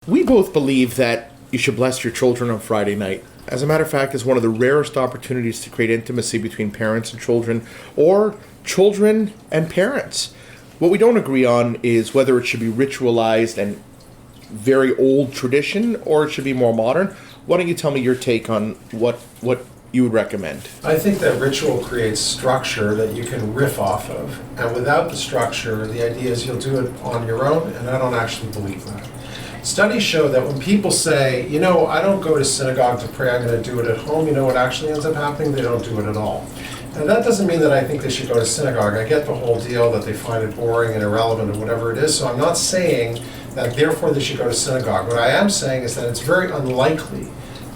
We both believe that you should bless your children on Friday night. As a matter of fact, it's one of the rarest opportunities to create intimacy between parents and children, or children and parents. What we don't agree on is whether it should be ritualized and very old tradition, or it should be more modern. Why don't you tell me your take on what you would recommend? I think that ritual creates structure that you can riff off of. And without the structure, the idea is you'll do it on your own, and I don't actually believe that. Studies show that when people say, I don't go to synagogue to pray, I'm going to do it at home, you know what actually ends up happening? They don't do it at all. And that doesn't mean that I think they should go to synagogue. I get the whole deal that they find it boring and irrelevant or whatever it is, so I'm not saying that therefore they should go to synagogue. What I am saying is that it's very unlikely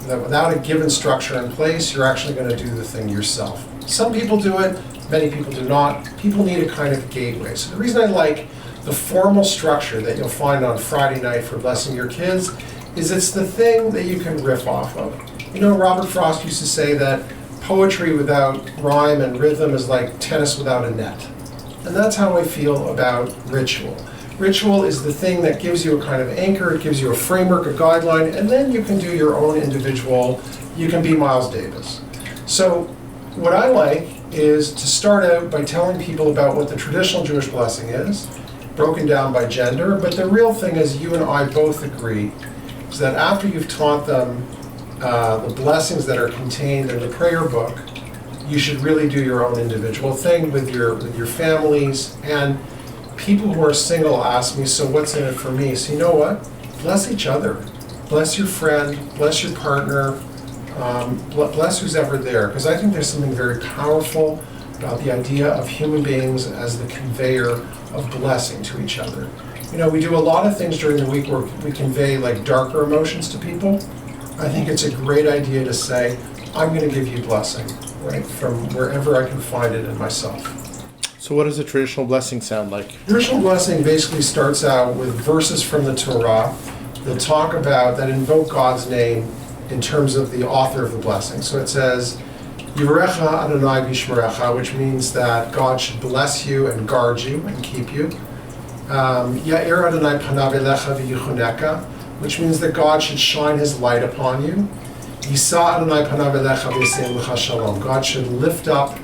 that without a given structure in place, you're actually going to do the thing yourself. Some people do it, many people do not. People need a kind of gateway. So the reason I like the formal structure that you'll find on Friday night for blessing your kids is it's the thing that you can riff off of. Robert Frost used to say that poetry without rhyme and rhythm is like tennis without a net. And that's how I feel about ritual. Ritual is the thing that gives you a kind of anchor, it gives you a framework, a guideline, and then you can do your own individual, you can be Miles Davis. So what I like is to start out by telling people about what the traditional Jewish blessing is, broken down by gender, but the real thing is you and I both agree is that after you've taught them the blessings that are contained in the prayer book, you should really do your own individual thing with your families. And people who are single ask me, so what's in it for me? So you know what? Bless each other. Bless your friend, bless your partner, bless who's ever there. Because I think there's something very powerful about the idea of human beings as the conveyor of blessing to each other. We do a lot of things during the week where we convey like darker emotions to people. I think it's a great idea to say, I'm going to give you blessing, right, from wherever I can find it in myself. So what does a traditional blessing sound like? Traditional blessing basically starts out with verses from the Torah that invoke God's name in terms of the author of the blessing. So it says, Yivarecha Adonai B'Shmerecha, which means that God should bless you and guard you and keep you. Ya'er Adonai Panav Elecha V'Yichuneka, which means that God should shine His light upon you. Yisa Adonai Panav Elecha V'Yisem Lecha Shalom. God should lift up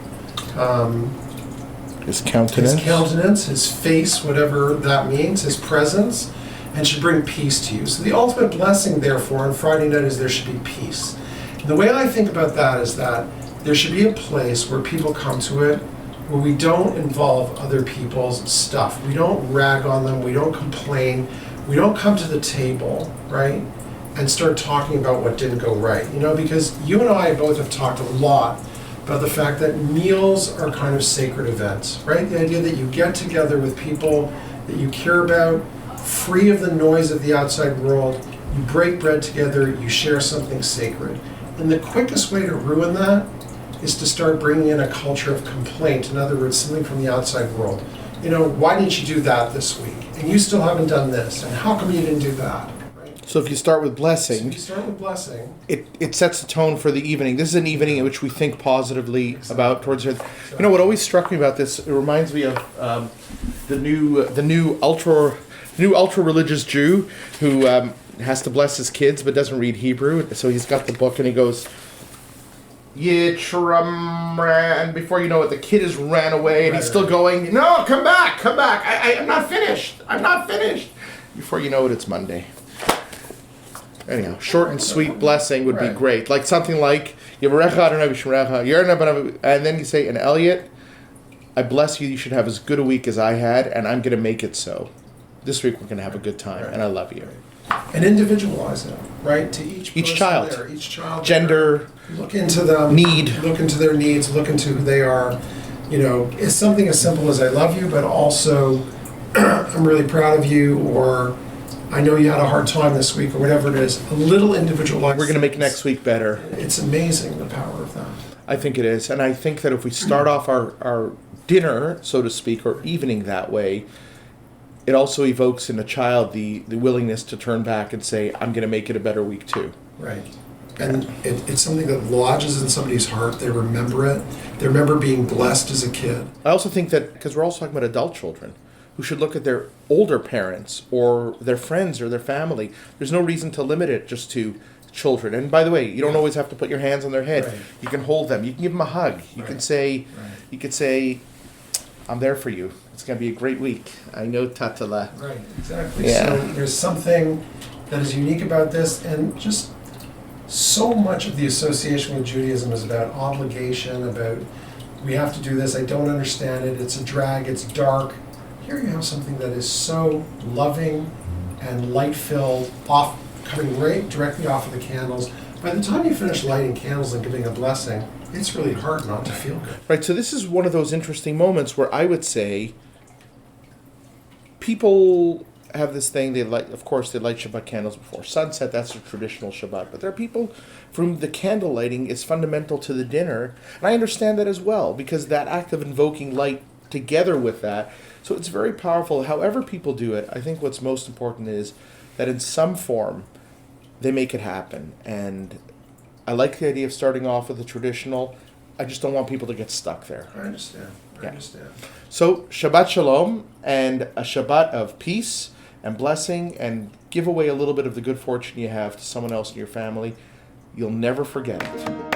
His countenance, His face, whatever that means, His presence, and should bring peace to you. So the ultimate blessing, therefore, on Friday night is there should be peace. And the way I think about that is that there should be a place where people come to it where we don't involve other people's stuff. We don't rag on them. We don't complain. We don't come to the table, right, and start talking about what didn't go right. Because you and I both have talked a lot about the fact that meals are kind of sacred events, right? The idea that you get together with people that you care about, free of the noise of the outside world, you break bread together, you share something sacred. And the quickest way to ruin that is to start bringing in a culture of complaint. In other words, something from the outside world. Why didn't you do that this week? And you still haven't done this. And how come you didn't do that? Right? So if you start with blessing, it sets the tone for the evening. This is an evening in which we think positively about towards it. Exactly. What always struck me about this, it reminds me of the new ultra religious Jew who has to bless his kids but doesn't read Hebrew. So he's got the book and he goes, Yitram, and before you know it, the kid has ran away, and he's still going, no, come back, I'm not finished. Before you know it, it's Monday. Anyhow, short and sweet blessing would be great. Like something like, Yivarecha Adonai B'Shmerecha, and then you say, and Elliot, I bless you, you should have as good a week as I had, and I'm going to make it so. This week we're going to have a good time, and I love you. And individualize it, right? To each child. There, each child. Gender. Look into them. Look into their needs. Look into who they are. It's something as simple as I love you, but also I'm really proud of you, or I know you had a hard time this week, or whatever it is. A little individualized. We're going to make next week better. It's amazing, the power of that. I think it is. And I think that if we start off our dinner, so to speak, or evening that way, it also evokes in a child the willingness to turn back and say, I'm going to make it a better week too. Right. And it's something that lodges in somebody's heart. They remember it. They remember being blessed as a kid. I also think that, because we're also talking about adult children, who should look at their older parents or their friends or their family. There's no reason to limit it just to children. And by the way, you don't always have to put your hands on their head. Right. You can hold them. You can give them a hug. You can say, you could say, I'm there for you. It's going to be a great week. I know, Tatala. Right, exactly. Yeah. So there's something that is unique about this, and just so much of the association with Judaism is about obligation, about we have to do this, I don't understand it, it's a drag, it's dark. Here you have something that is so loving and light-filled, coming right directly off of the candles. By the time you finish lighting candles and giving a blessing, it's really hard not to feel good. Right, so this is one of those interesting moments where I would say people have this thing, they light Shabbat candles before sunset, that's a traditional Shabbat, but there are people for whom the candle lighting is fundamental to the dinner, and I understand that as well, because that act of invoking light together with that, so it's very powerful. However people do it, I think what's most important is that in some form they make it happen, and I like the idea of starting off with the traditional. I just don't want people to get stuck there. I understand. I understand. So, Shabbat Shalom, and a Shabbat of peace and blessing, and give away a little bit of the good fortune you have to someone else in your family. You'll never forget it.